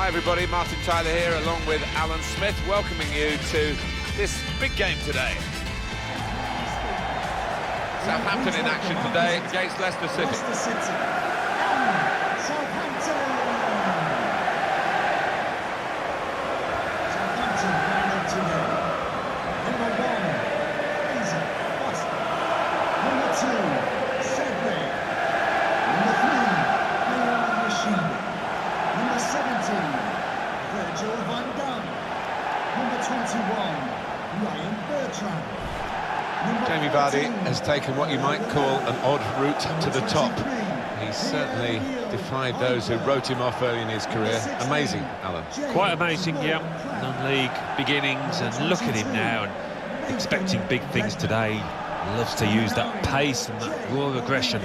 Hi everybody, Martin Tyler here along with Alan Smith, welcoming you to this big game today. Southampton in action today against Leicester City. Leicester City and Southampton. Southampton lined up today. Number 1, Easy, Hotspur. Number 2, Sedley. Number 3, Leon Machine. Number 17, Virgil van Dijk. Number 21, Ryan Bertrand. Jamie Vardy has taken what you might call an odd route to the top. He's certainly defied those who wrote him off early in his career. Amazing, Alan. Quite amazing, yeah. Non-league beginnings, and look at him now, and expecting big things today. Loves to use that pace and that raw aggression.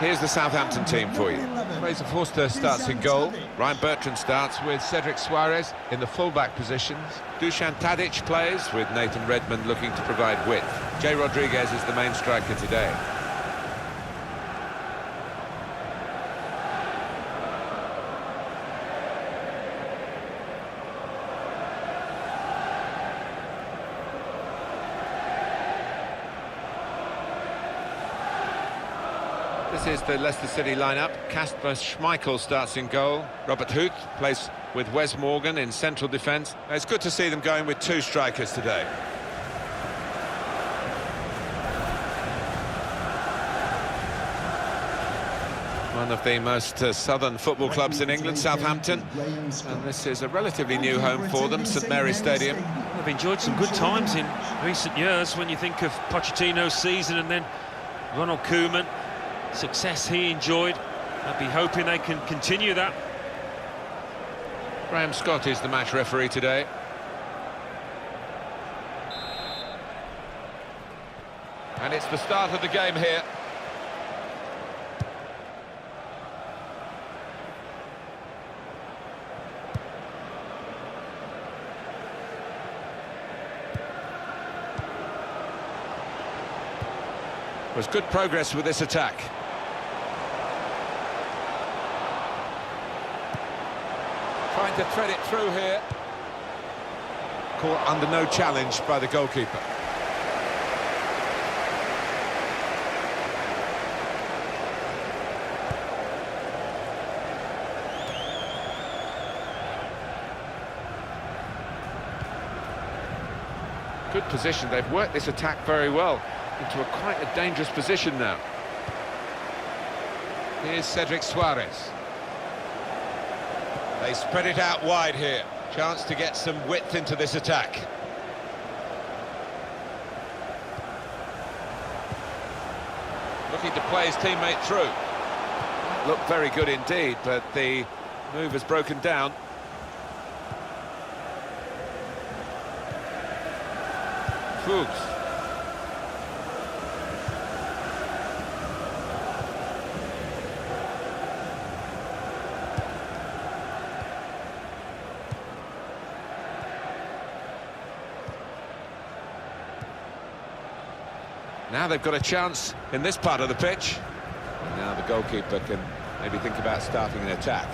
Here's the Southampton team for you. Fraser Forster starts in goal. Ryan Bertrand starts with Cedric Suarez in the full-back positions. Dusan Tadic plays with Nathan Redmond looking to provide width. Jay Rodriguez is the main striker today. This is the Leicester City lineup. Kasper Schmeichel starts in goal. Robert Huth plays with Wes Morgan in central defence. It's good to see them going with 2 strikers today. One of the most southern football clubs in England, Southampton, and this is a relatively new home for them, St Mary's Stadium. They've enjoyed some good times in recent years when you think of Pochettino's season and then Ronald Koeman. Success he enjoyed. I'd be hoping they can continue that. Graham Scott is the match referee today. And it's the start of the game here. There's good progress with this attack. Trying to thread it through here. Caught under no challenge by the goalkeeper. Good position. They've worked this attack very well into quite a dangerous position now. Here's Cedric Suarez. They spread it out wide here. Chance to get some width into this attack. Looking to play his teammate through. Looked very good indeed, but the move has broken down. Fuchs. Now they've got a chance in this part of the pitch. And now the goalkeeper can maybe think about starting an attack.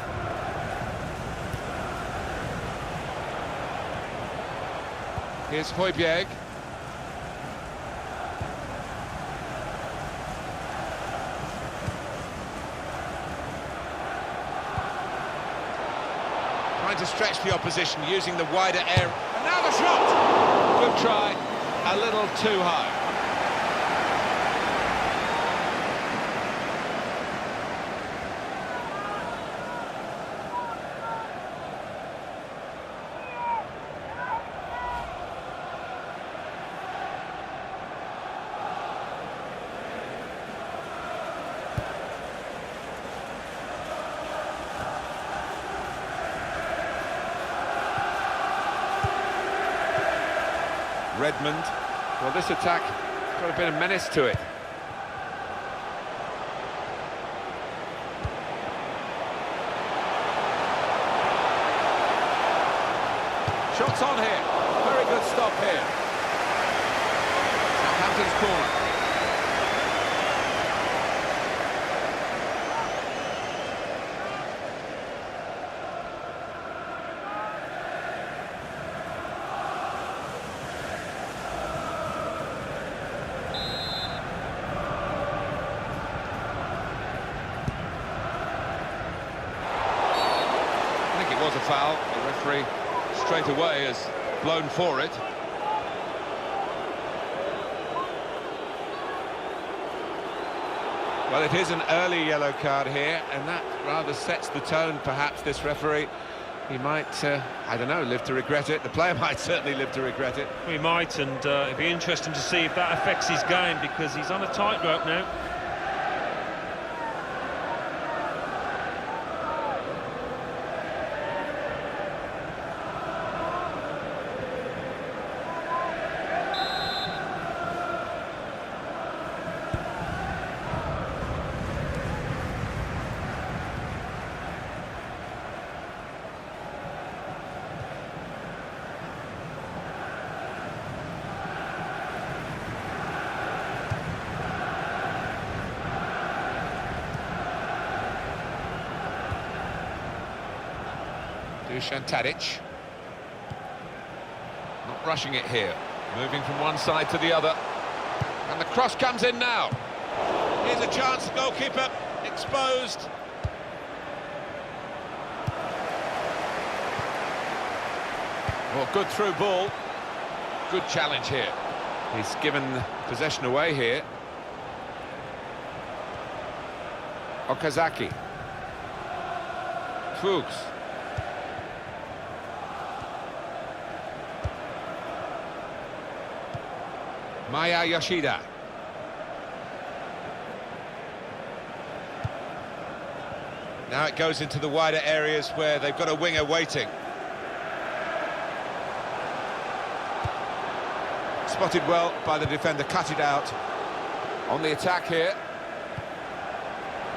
Here's Højbjerg. Trying to stretch the opposition using the wider area. And now the shot! Good try, a little too high. Redmond. Well, this attack has got a bit of menace to it. Shots on here. Very good stop here. Southampton's corner. was a foul. The referee straight away has blown for it. Well, it is an early yellow card here, and that rather sets the tone, perhaps, this referee. He might, I don't know, live to regret it. The player might certainly live to regret it. We might, and it'd be interesting to see if that affects his game, because he's on a tightrope now. Dusan Tadic. Not rushing it here. Moving from one side to the other. And the cross comes in now. Here's a chance, goalkeeper exposed. Well, good through ball. Good challenge here. He's given possession away here. Okazaki. Fuchs. Maya Yoshida. Now it goes into the wider areas where they've got a winger waiting. Spotted well by the defender, cut it out. On the attack here.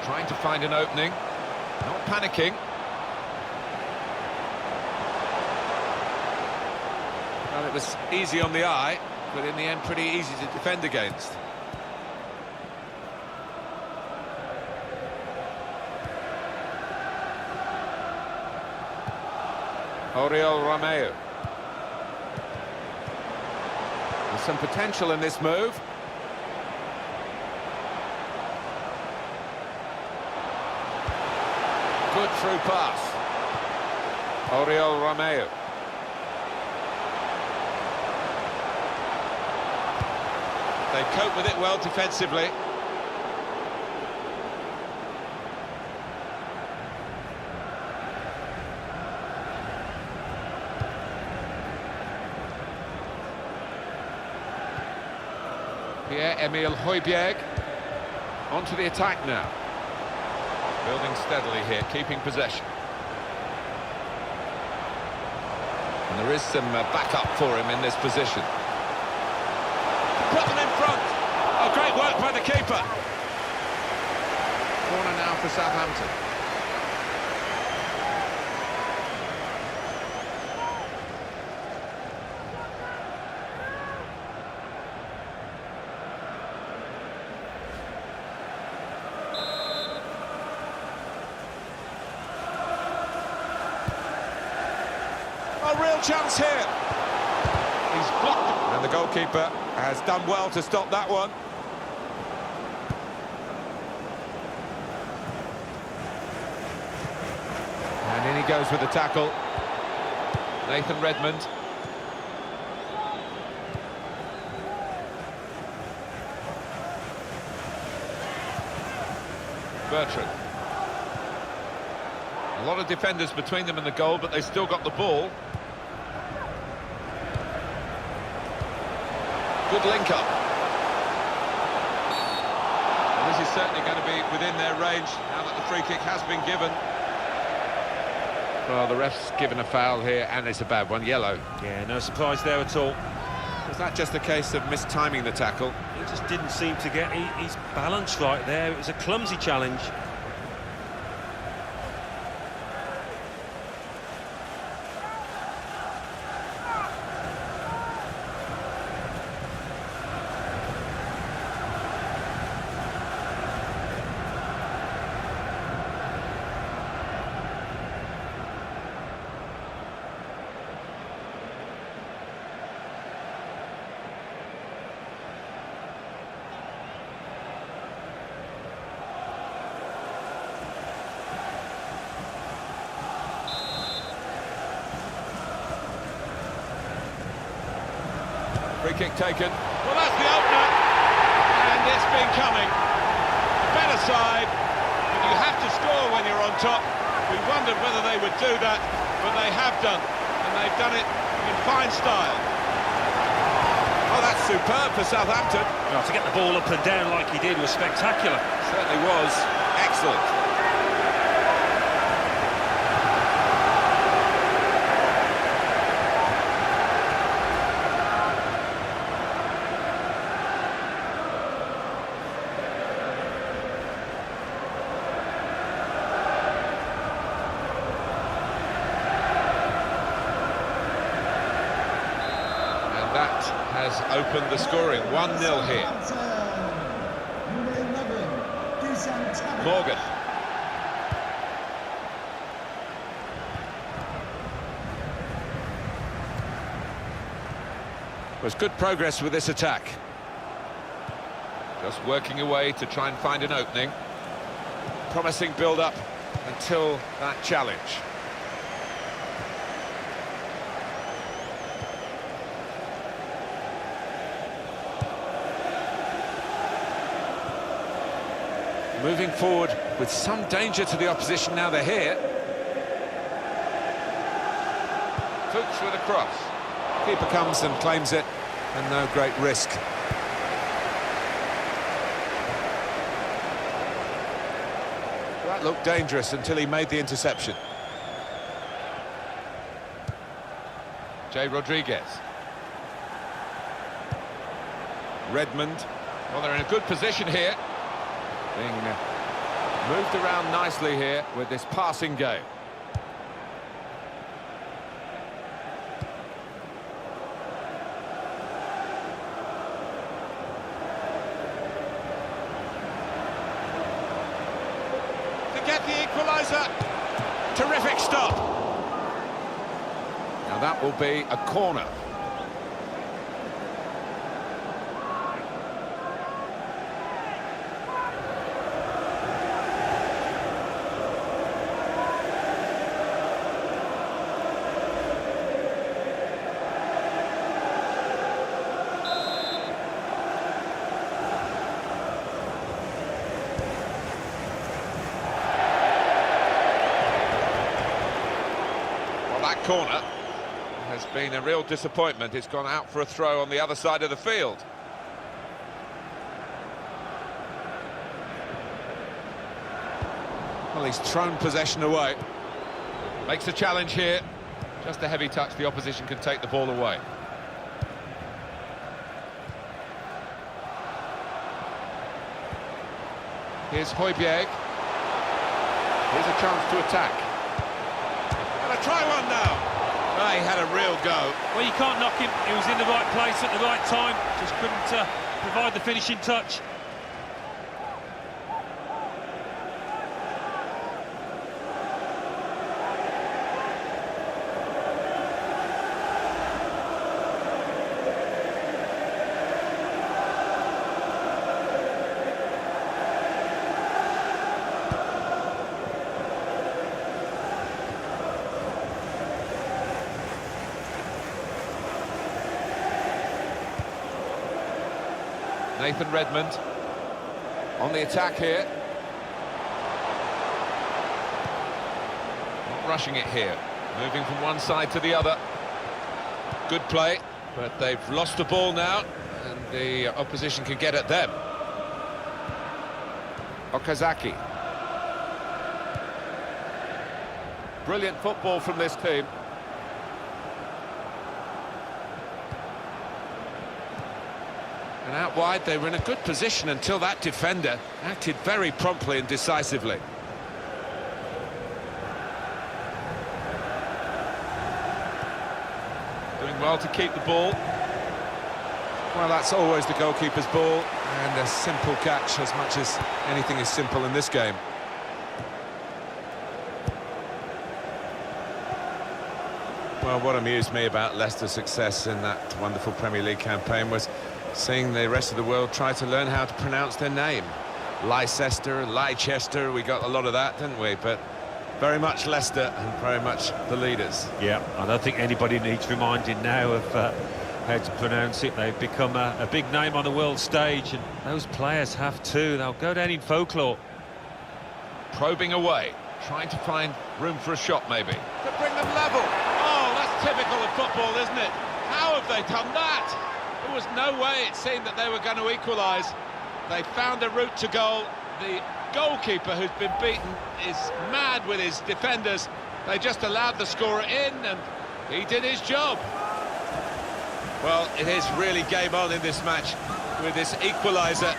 Trying to find an opening. Not panicking. Well, it was easy on the eye, but in the end pretty easy to defend against. Oriol Romeo. There's some potential in this move. Good through pass. Oriol Romeo. They cope with it well defensively. Pierre-Emile Højbjerg onto the attack now. Building steadily here, keeping possession. And there is some backup for him in this position. Put them in front. Oh, great work by the keeper. Corner now for Southampton. A real chance here. He's blocked, and the goalkeeper has done well to stop that one. And in he goes with the tackle. Nathan Redmond. Bertrand. A lot of defenders between them and the goal, but they still got the ball. Good link-up. Well, this is certainly going to be within their range now that the free kick has been given. Well, the ref's given a foul here, and it's a bad one, yellow. Yeah, no surprise there at all. Was that just a case of mistiming the tackle? He just didn't seem to get his balance right there. It was a clumsy challenge. kick taken. Well, that's the opener, and it's been coming. The better side, but you have to score when you're on top. We wondered whether they would do that, but they have done, and they've done it in fine style. Oh, that's superb for Southampton. Well, to get the ball up and down like he did was spectacular. Certainly was. Excellent. That has opened the scoring. 1-0 here. Morgan. Was good progress with this attack. Just working away to try and find an opening. Promising build-up until that challenge. Moving forward with some danger to the opposition now they're here. Fuchs with a cross. Keeper comes and claims it, and no great risk. That looked dangerous until he made the interception. Jay Rodriguez. Redmond. Well, they're in a good position here. Being moved around nicely here with this passing game. To get the equaliser. Terrific stop. Now that will be a corner. That corner has been a real disappointment. It's gone out for a throw on the other side of the field. Well, he's thrown possession away. Makes a challenge here. Just a heavy touch, the opposition can take the ball away. Here's Højbjerg. Here's a chance to attack. Try one now. Oh, he had a real go. Well, you can't knock him. He was in the right place at the right time. Just couldn't provide the finishing touch. Nathan Redmond on the attack here. Not rushing it here. Moving from one side to the other. Good play, but they've lost the ball now, and the opposition can get at them. Okazaki. Brilliant football from this team. And out wide, they were in a good position until that defender acted very promptly and decisively. Doing well to keep the ball. Well, that's always the goalkeeper's ball, and a simple catch as much as anything is simple in this game. Well, what amused me about Leicester's success in that wonderful Premier League campaign was seeing the rest of the world try to learn how to pronounce their name. Leicester, we got a lot of that, didn't we? But very much Leicester and very much the leaders. Yeah, I don't think anybody needs reminding now of how to pronounce it. They've become a big name on the world stage, and those players have too. They'll go down in folklore. Probing away, trying to find room for a shot maybe. To bring them level. Oh, that's typical of football, isn't it? How have they done that? There was no way it seemed that they were going to equalise. They found a route to goal. The goalkeeper, who's been beaten, is mad with his defenders. They just allowed the scorer in, and he did his job. Well, it is really game on in this match with this equaliser.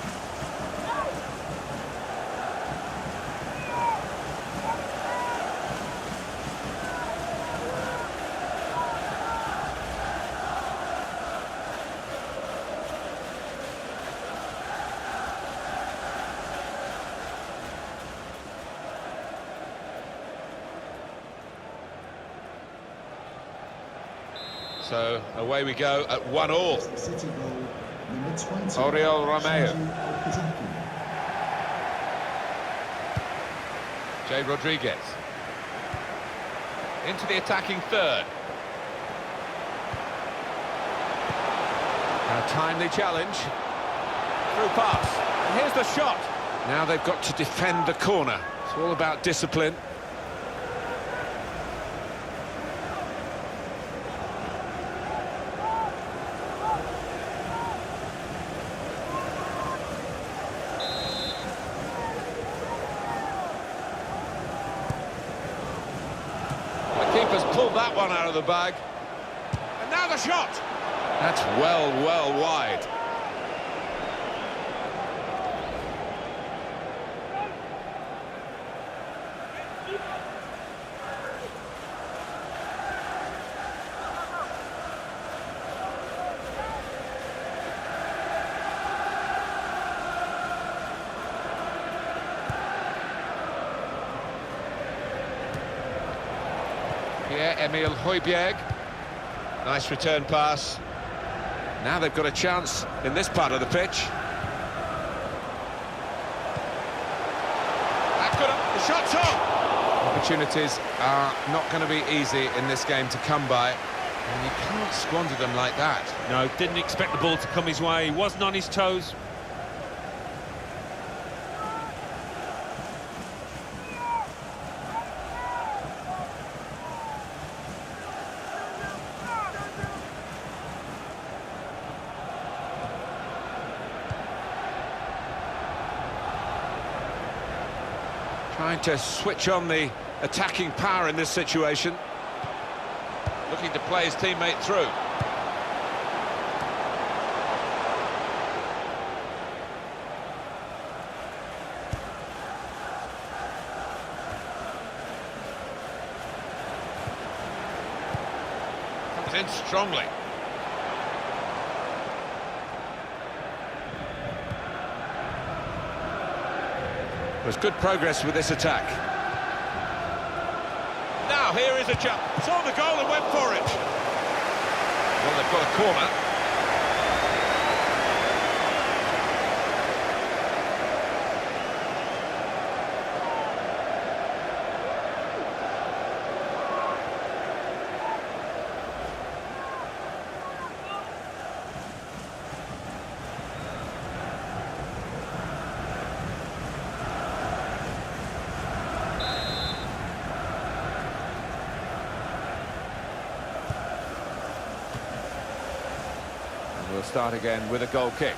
So away we go at 1-1. City goal, number 20. Oriol Romeo. Jay Rodriguez. Into the attacking third. A timely challenge. Through pass. And here's the shot. Now they've got to defend the corner. It's all about discipline. Keeper's pulled that one out of the bag. And now the shot. That's well wide. Pierre-Emile Højbjerg. Nice return pass. Now they've got a chance in this part of the pitch. That could have... The shot's on! Opportunities are not going to be easy in this game to come by, and you can't squander them like that. No, didn't expect the ball to come his way. He wasn't on his toes. Trying to switch on the attacking power in this situation. Looking to play his teammate through. Comes in strongly. There's good progress with this attack. Now here is a jump. Saw the goal and went for it. Well, they've got a corner. We'll start again with a goal kick.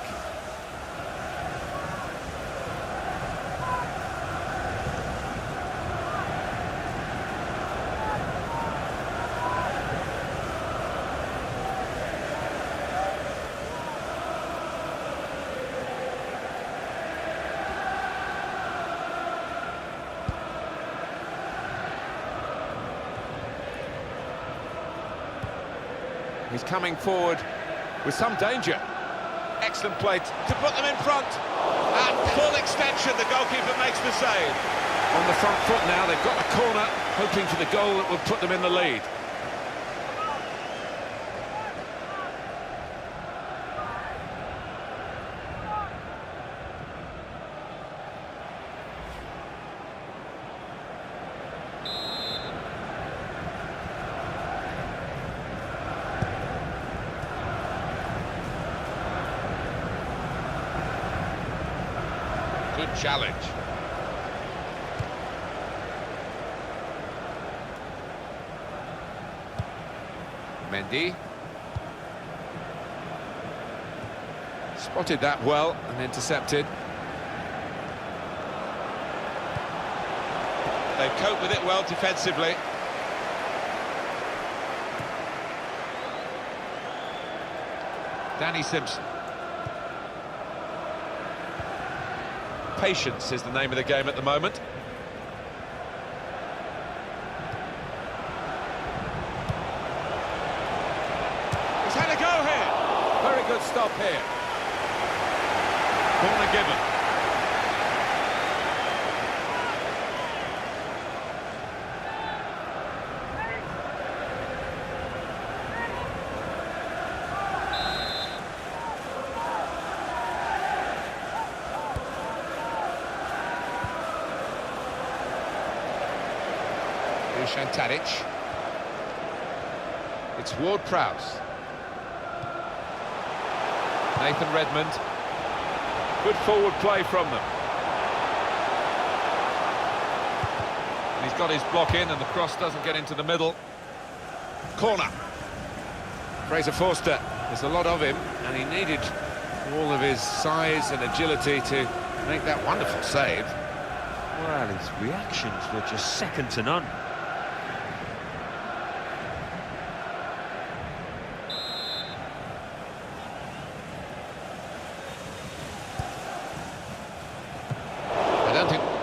He's coming forward with some danger. Excellent play to put them in front. At full extension, the goalkeeper makes the save. On the front foot now, they've got the corner, hoping for the goal that will put them in the lead. challenge. Mendy. Spotted that well and intercepted. They've coped with it well defensively. Danny Simpson. Patience is the name of the game at the moment. He's had a go here. Very good stop here. Corner given. Dusan Tadic. It's Ward-Prowse. Nathan Redmond. Good forward play from them. And he's got his block in and the cross doesn't get into the middle. Corner. Fraser Forster, there's a lot of him and he needed all of his size and agility to make that wonderful save. Well, his reactions were just second to none.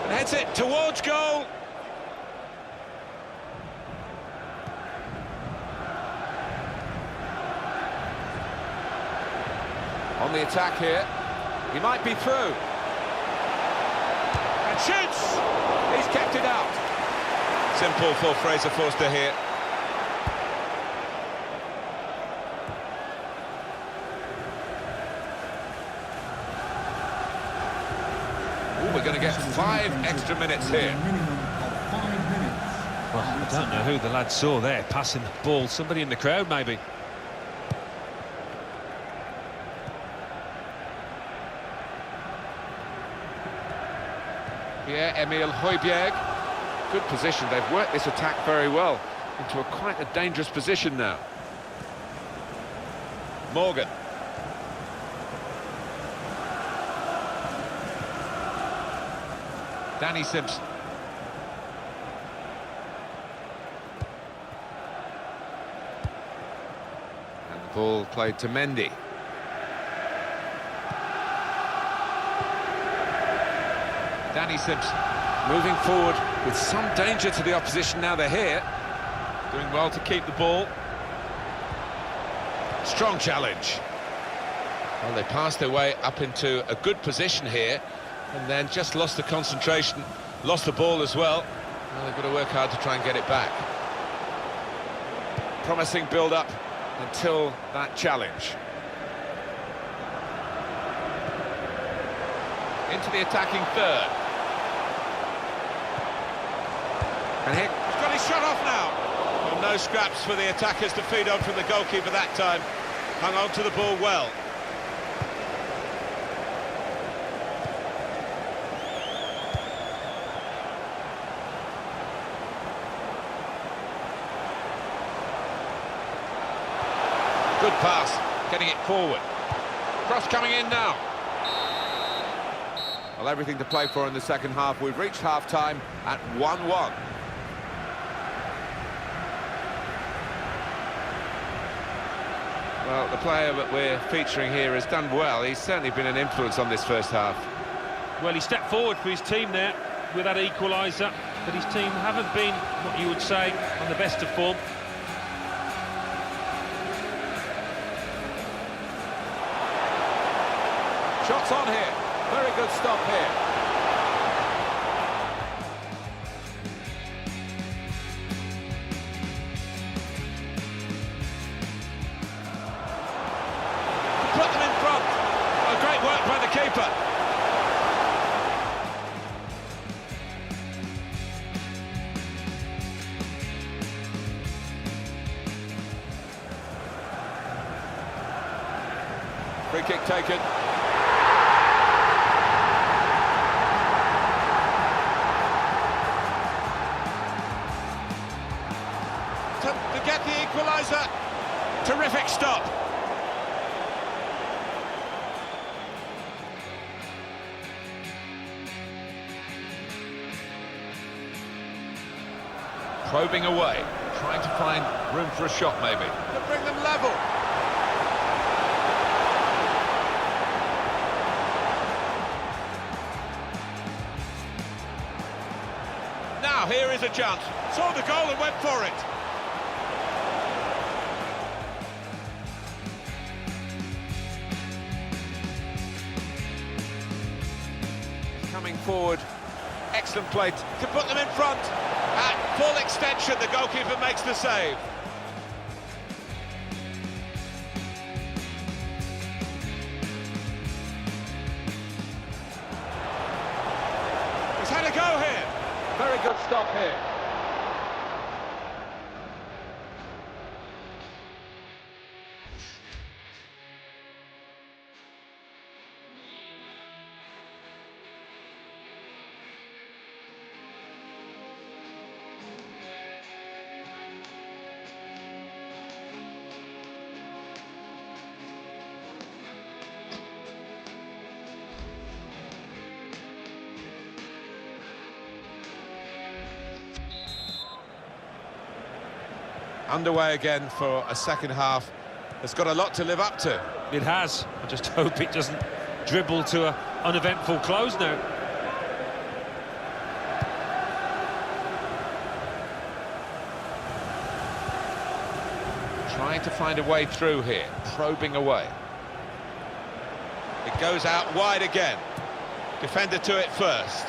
Heads it towards goal. On the attack here, he might be through. And shoots! He's kept it out. Simple for Fraser Forster here. We're going to get 5 extra minutes here. Minimum of 5 minutes. Well, I don't know who the lad saw there passing the ball. Somebody in the crowd, maybe. Pierre-Emile Højbjerg. Good position. They've worked this attack very well into quite a dangerous position now. Morgan. Danny Simpson. And the ball played to Mendy. Danny Simpson moving forward with some danger to the opposition now they're here. Doing well to keep the ball. Strong challenge. Well, they passed their way up into a good position here and then just lost the concentration, lost the ball as well. Well, they've got to work hard to try and get it back. Promising build-up until that challenge. Into the attacking third. And here, He's got his shot off now. Well, no scraps for the attackers to feed on from the goalkeeper that time. Hung on to the ball well. good pass, getting it forward. Cross coming in now. Well, everything to play for in the second half. We've reached half-time at 1-1. Well, the player that we're featuring here has done well. He's certainly been an influence on this first half. Well, he stepped forward for his team there with that equaliser, but his team haven't been, what you would say, on the best of form. Shots on here. Very good stop here. Put them in front. Oh, great work by the keeper. Free kick taken. to get the equaliser. Terrific stop. Probing away, trying to find room for a shot maybe. To bring them level. Now here is a chance. Saw the goal and went for it. Coming forward, excellent play To put them in front. At full extension, the goalkeeper makes the save. He's had a go here. Very good stop here. Underway again for a second half. It's got a lot to live up to. It has. I just hope it doesn't dribble to an uneventful close now. Trying to find a way through here, probing away. It goes out wide again. Defender to it first.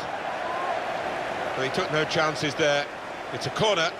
But he took no chances there. It's a corner.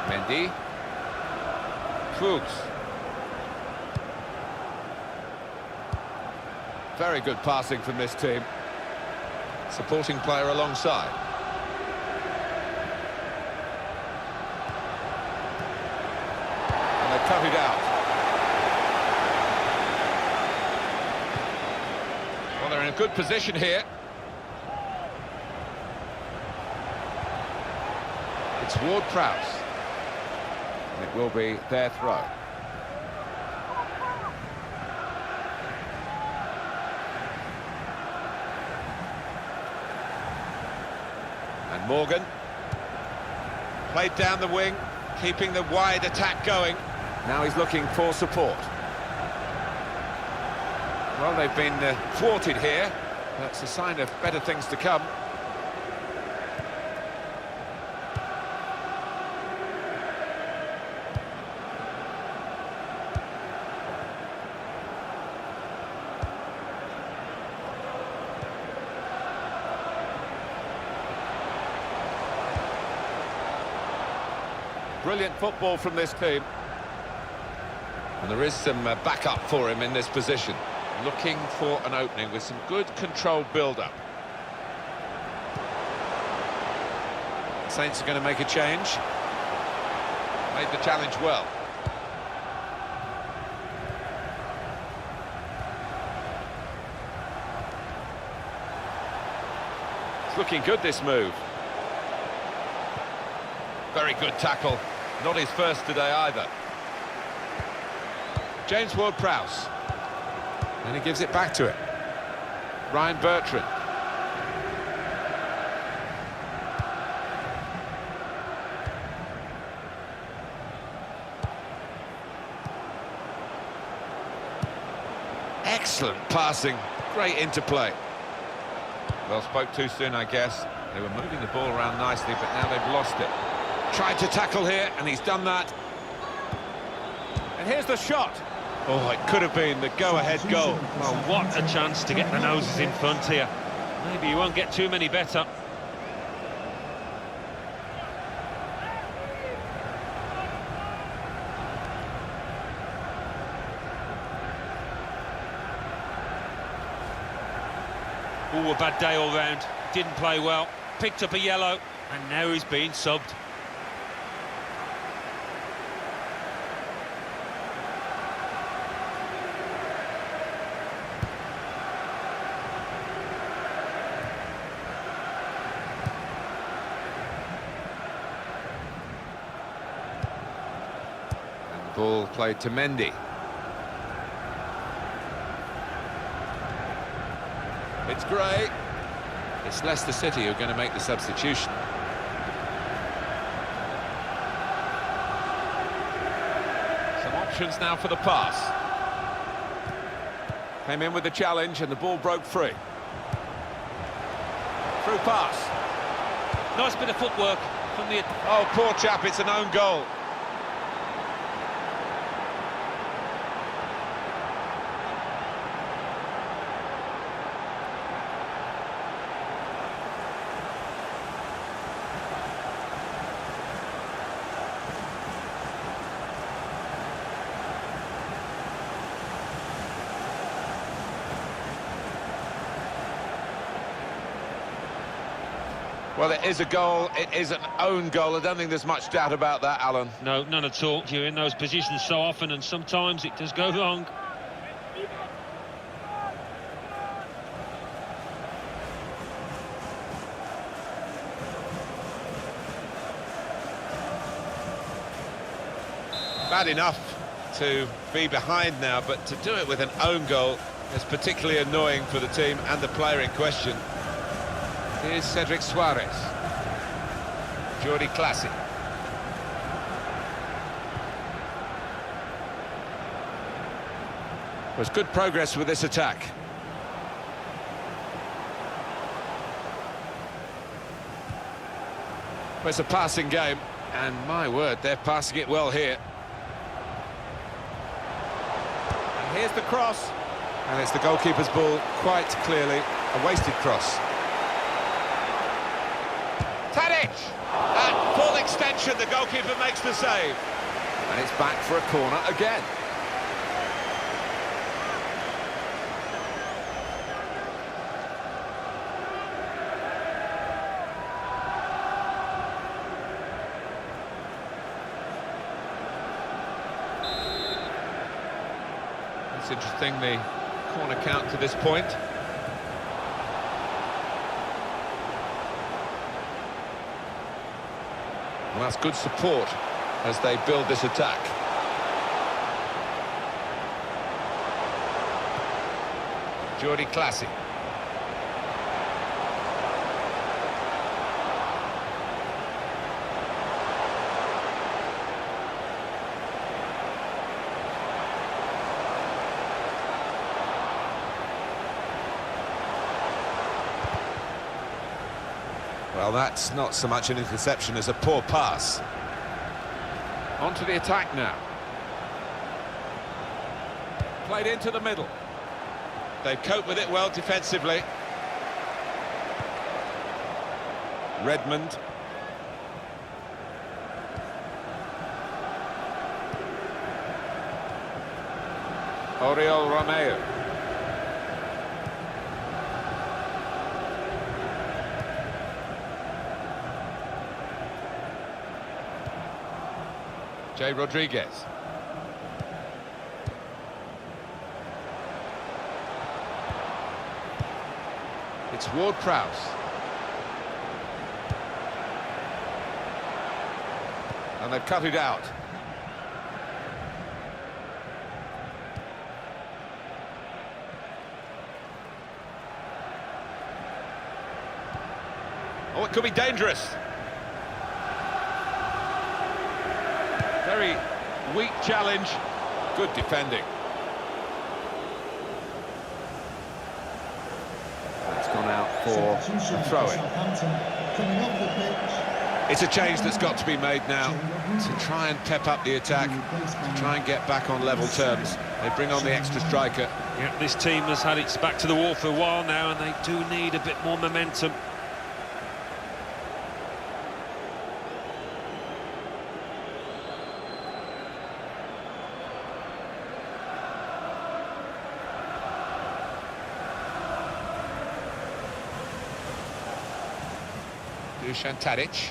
Mendy. Fuchs. Very good passing from this team. Supporting player alongside. And they cut it out. Well, they're in a good position here. It's Ward-Prowse. And it will be their throw. And Morgan. Played down the wing, keeping the wide attack going. Now he's looking for support. Well, they've been thwarted here. That's a sign of better things to come. Brilliant football from this team. And there is some backup for him in this position. Looking for an opening with some good controlled build-up. Saints are going to make a change. Made the challenge well. It's looking good, this move. Very good tackle. Not his first today either. James Ward-Prowse. And he gives it back to it. Ryan Bertrand. Excellent passing. Great interplay. Well, spoke too soon, I guess. They were moving the ball around nicely, but now they've lost it. Tried to tackle here, and he's done that. And here's the shot. Oh, it could have been the go-ahead goal. Well, what a chance to get the noses in front here. Maybe you won't get too many better. Oh, a bad day all round. Didn't play well, picked up a yellow, and now he's being subbed. Ball played to Mendy. It's Gray. It's Leicester City who are going to make the substitution. Some options now for the pass. Came in with the challenge and the ball broke free. Through pass. Nice bit of footwork from the... Oh, poor chap, it's an own goal. Well, it is a goal, it is an own goal. I don't think there's much doubt about that, Alan. No, none at all. You're in those positions so often, and sometimes it does go wrong. Bad enough to be behind now, but to do it with an own goal is particularly annoying for the team and the player in question. Here's Cedric Suarez. Jordi Clasie. There's good progress with this attack. Well, it's a passing game, and my word, they're passing it well here. And here's the cross. And it's the goalkeeper's ball, quite clearly a wasted cross. Tadic! At full extension, the goalkeeper makes the save. And it's back for a corner again. It's interesting, the corner count to this point. Well, that's good support as they build this attack. Jordi Clasie. Well, that's not so much an interception as a poor pass. On to the attack now. Played into the middle. They've coped with it well defensively. Redmond. Oriol Romeo. Jay Rodriguez. It's Ward-Prowse. And they've cut it out. Oh, it could be dangerous. Very weak challenge, good defending. That's gone out for a throw-in. It's a change that's got to be made now to try and pep up the attack, to try and get back on level terms. They bring on the extra striker. Yeah, this team has had its back to the wall for a while now, and they do need a bit more momentum. Dusan Tadic.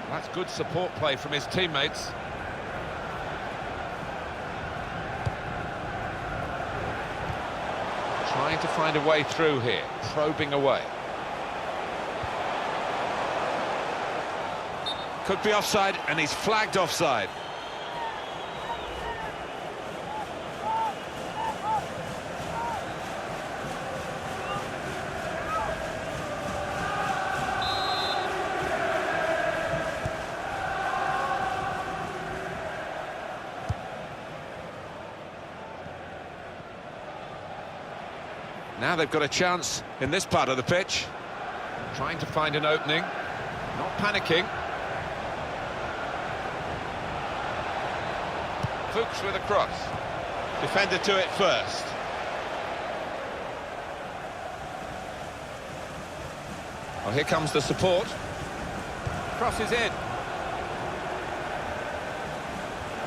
That's good support play from his teammates. Trying to find a way through here, probing away. Could be offside, and he's flagged offside. Now they've got a chance in this part of the pitch. Trying to find an opening, not panicking. Fuchs with a cross. Defender to it first. Well, here comes the support. Crosses in.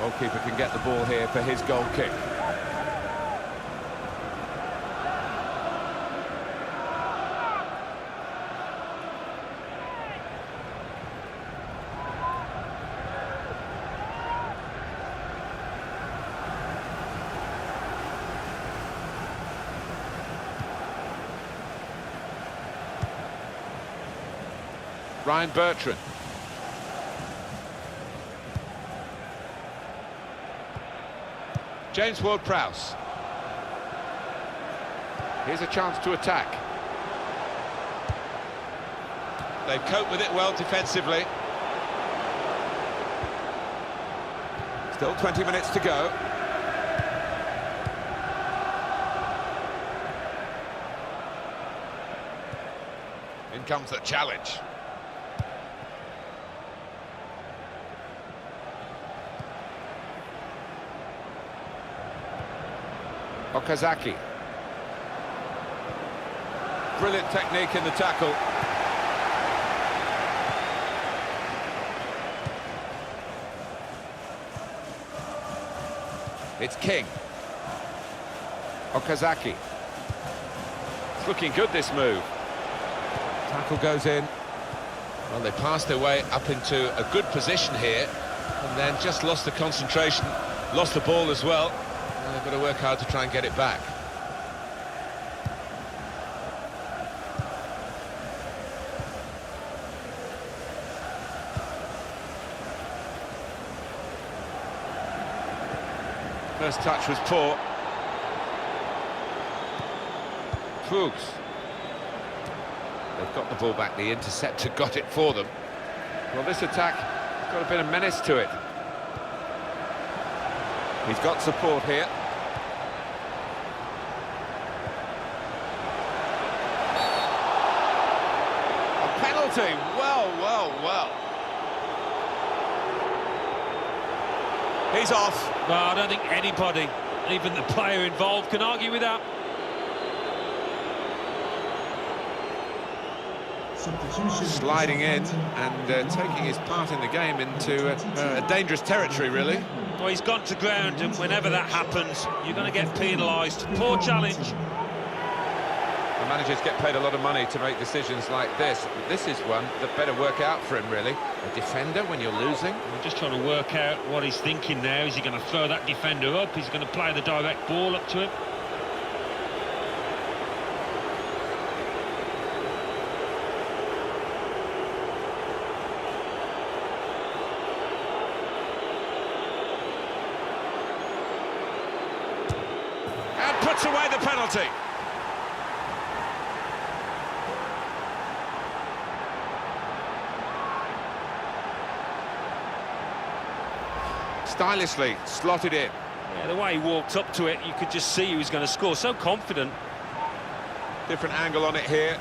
Goalkeeper can get the ball here for his goal kick. Ryan Bertrand. James Ward-Prowse. Here's a chance to attack. They've coped with it well defensively. Still 20 minutes to go. In comes the challenge. Okazaki. Brilliant technique in the tackle. It's King. Okazaki. It's looking good, this move. Tackle goes in. Well, they passed their way up into a good position here, and then just lost the concentration, lost the ball as well. And they've got to work hard to try and get it back. First touch was poor. Fuchs. They've got the ball back, the interceptor got it for them. Well, this attack has got a bit of menace to it. He's got support here. A penalty, well. He's off. No, I don't think anybody, even the player involved, can argue with that. Sliding in and taking his part in the game into a dangerous territory, really. Well, he's gone to ground, and whenever that happens, you're going to get penalised. Poor challenge. The managers get paid a lot of money to make decisions like this. This is one that better work out for him, really. A defender when you're losing. We're just trying to work out what he's thinking now. Is he going to throw that defender up? Is he going to play the direct ball up to him? And puts away the penalty. Stylishly slotted in. Yeah, the way he walked up to it, you could just see he was going to score. So confident. Different angle on it here.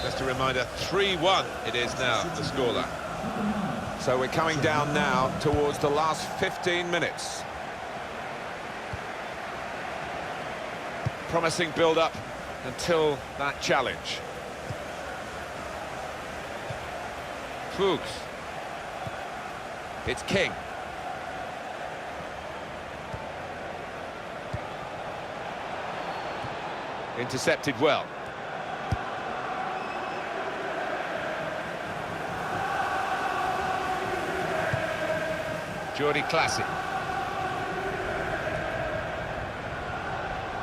Just a reminder, 3-1 it is now, the scoreline. So we're coming down now towards the last 15 minutes. Promising build-up until that challenge. Fuchs. It's King. Intercepted well. Jordi Classic.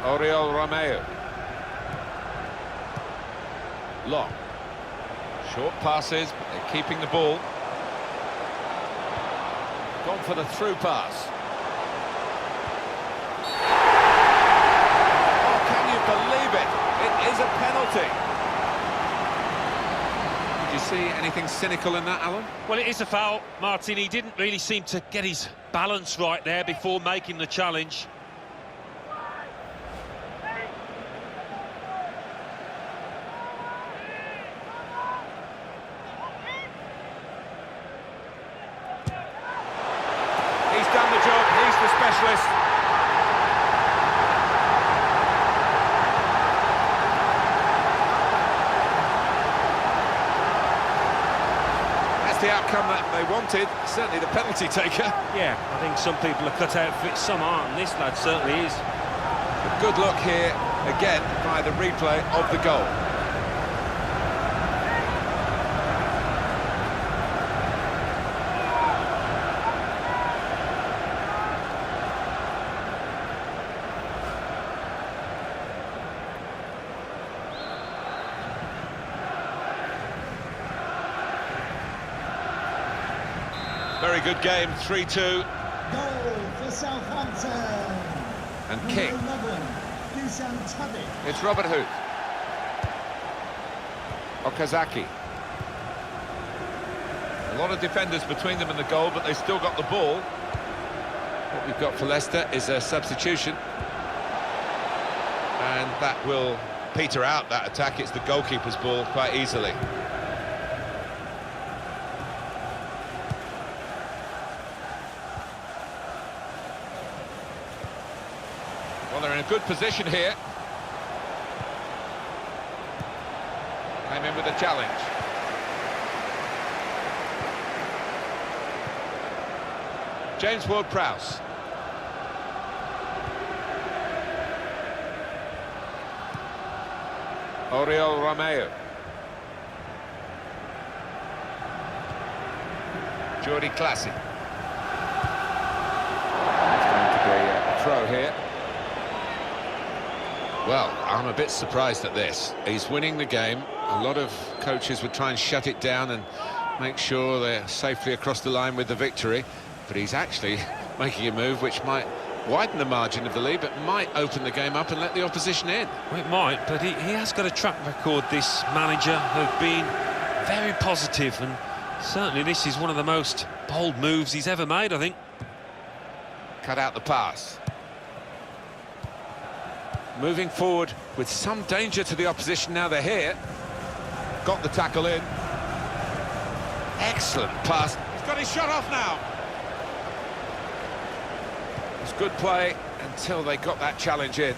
Oriol Romeo. Long. Short passes, but they're keeping the ball. Gone for the through pass. Oh, can you believe it? It is a penalty. Did you see anything cynical in that, Alan? Well, it is a foul, Martin. He didn't really seem to get his balance right there before making the challenge. He's done the job, he's the specialist. That's the outcome that they wanted, certainly the penalty taker. Yeah, I think some people are cut out for it, some aren't, and this lad certainly is. A good look here, again, by the replay of the goal. Very good game, 3-2. Goal for Southampton. And Number King. 11, Dusan Tadic. It's Robert Huth. Okazaki. A lot of defenders between them and the goal, but they still got the ball. What we've got for Leicester is a substitution. And that will peter out that attack. It's the goalkeeper's ball quite easily. Well, they're in a good position here. Came in with a challenge. James Ward-Prowse. Oriol Romeo. Jordi Classic. It's going to be a throw here. Well, I'm a bit surprised at this. He's winning the game. A lot of coaches would try and shut it down and make sure they're safely across the line with the victory. But he's actually making a move which might widen the margin of the lead, but might open the game up and let the opposition in. Well, it might, but he has got a track record, this manager, of being very positive, and certainly this is one of the most bold moves he's ever made, I think. Cut out the pass. Moving forward with some danger to the opposition now they're here. Got the tackle in. Excellent pass. He's got his shot off now. It's good play until they got that challenge in.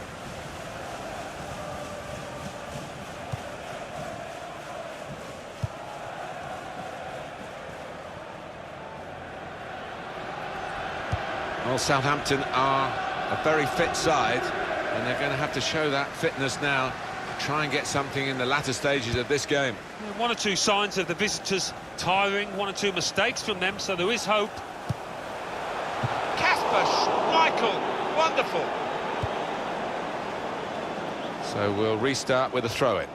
Well, Southampton are a very fit side, and they're going to have to show that fitness now to try and get something in the latter stages of this game. One or two signs of the visitors tiring, one or two mistakes from them, so there is hope. Kasper Schmeichel, wonderful. So we'll restart with a throw-in.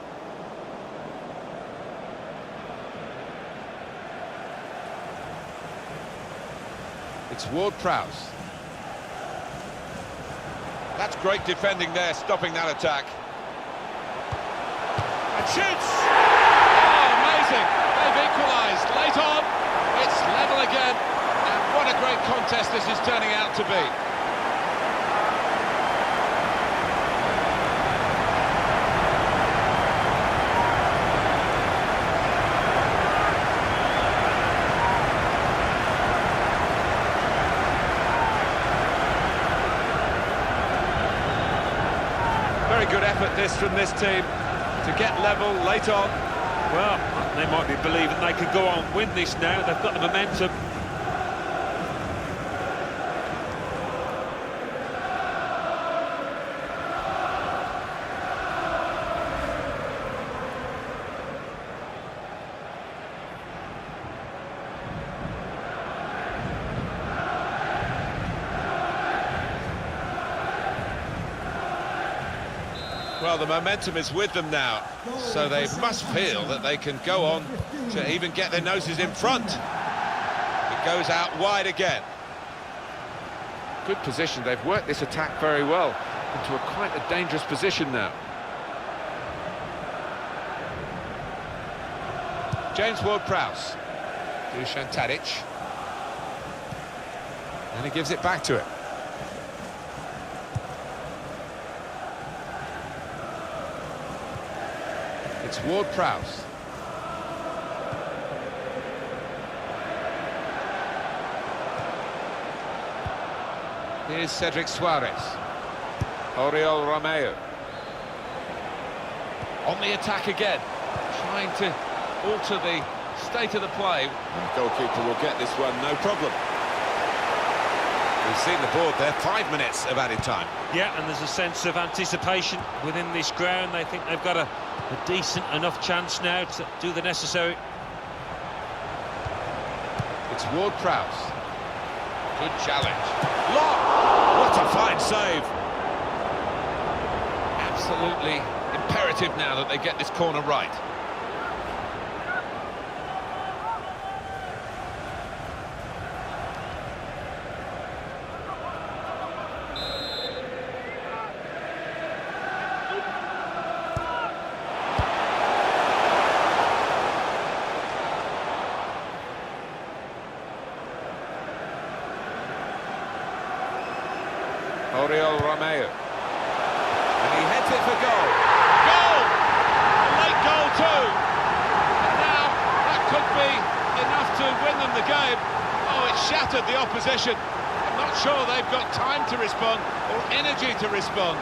It's Ward-Prowse. That's great defending there, stopping that attack. And shoots! Oh, amazing! They've equalised late on. It's level again. And what a great contest this is turning out to be. very good effort this from this team to get level late on. Well, they might be believing they can go on and win this now. They've got the momentum. Well, the momentum is with them now, so they must feel that they can go on to even get their noses in front. It goes out wide again. Good position, they've worked this attack very well into quite a dangerous position now. James Ward-Prowse, Dusan Tadic, and he gives it back to it. It's Ward-Prowse. Here's Cedric Suarez. Oriol Romeu. On the attack again, trying to alter the state of the play. The goalkeeper will get this one, no problem. We've seen the board there, 5 minutes of added time. Yeah, and there's a sense of anticipation within this ground. They think they've got a decent enough chance now to do the necessary. It's Ward-Prowse. Good challenge. Long! What a fine save! Absolutely imperative now that they get this corner right. Oriol Romeu. And he heads it for goal. Goal! A late goal too. And now that could be enough to win them the game. Oh, it shattered the opposition. I'm not sure they've got time to respond or energy to respond.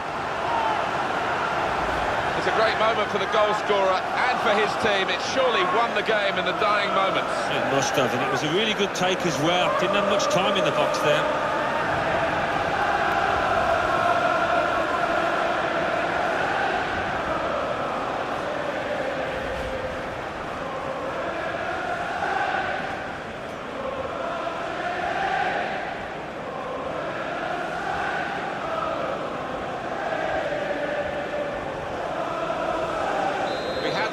It's a great moment for the goal scorer and for his team. It surely won the game in the dying moments. It must have, and it was a really good take as well. Didn't have much time in the box there.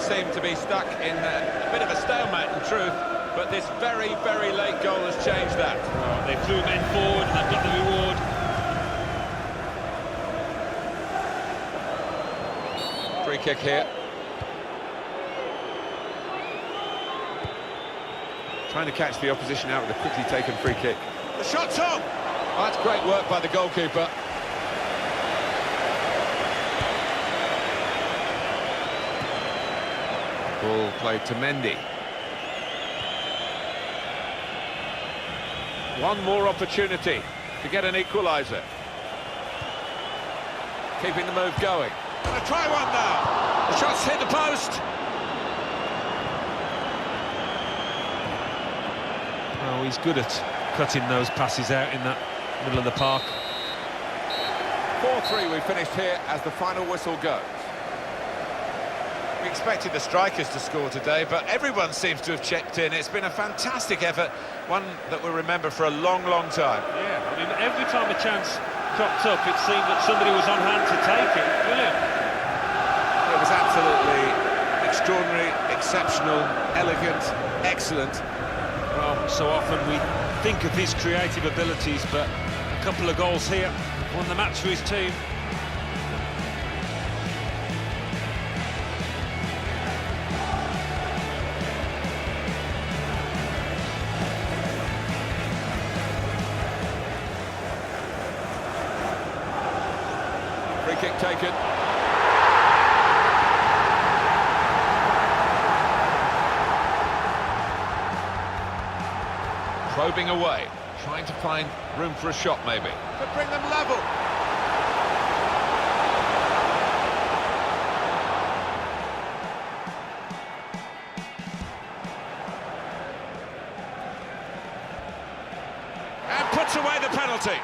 Seem to be stuck in a bit of a stalemate in truth, but this very, very late goal has changed that. Oh, they flew men forward and they've got the reward. Free kick here. Trying to catch the opposition out with a quickly taken free kick. The shot's on! Oh, that's great work by the goalkeeper. Ball played to Mendy. One more opportunity to get an equaliser. Keeping the move going. Gonna try one now. The shot's hit the post. Oh, he's good at cutting those passes out in that middle of the park. 4-3 we finished here as the final whistle goes. We expected the strikers to score today, but everyone seems to have chipped in. It's been a fantastic effort, one that we'll remember for a long, long time. Yeah, I mean, every time a chance cropped up, it seemed that somebody was on hand to take it. Brilliant. It was absolutely extraordinary, exceptional, elegant, excellent. Well, so often we think of his creative abilities, but a couple of goals here won the match for his team. Free kick taken. Probing away, trying to find room for a shot maybe. Could bring them level. puts away the penalty.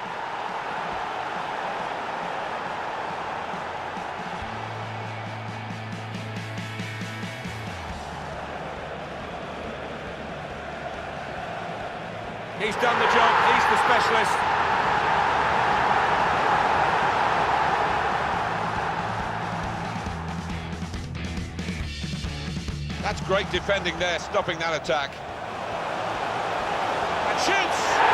He's done the job, he's the specialist. That's great defending there, stopping that attack. And shoots!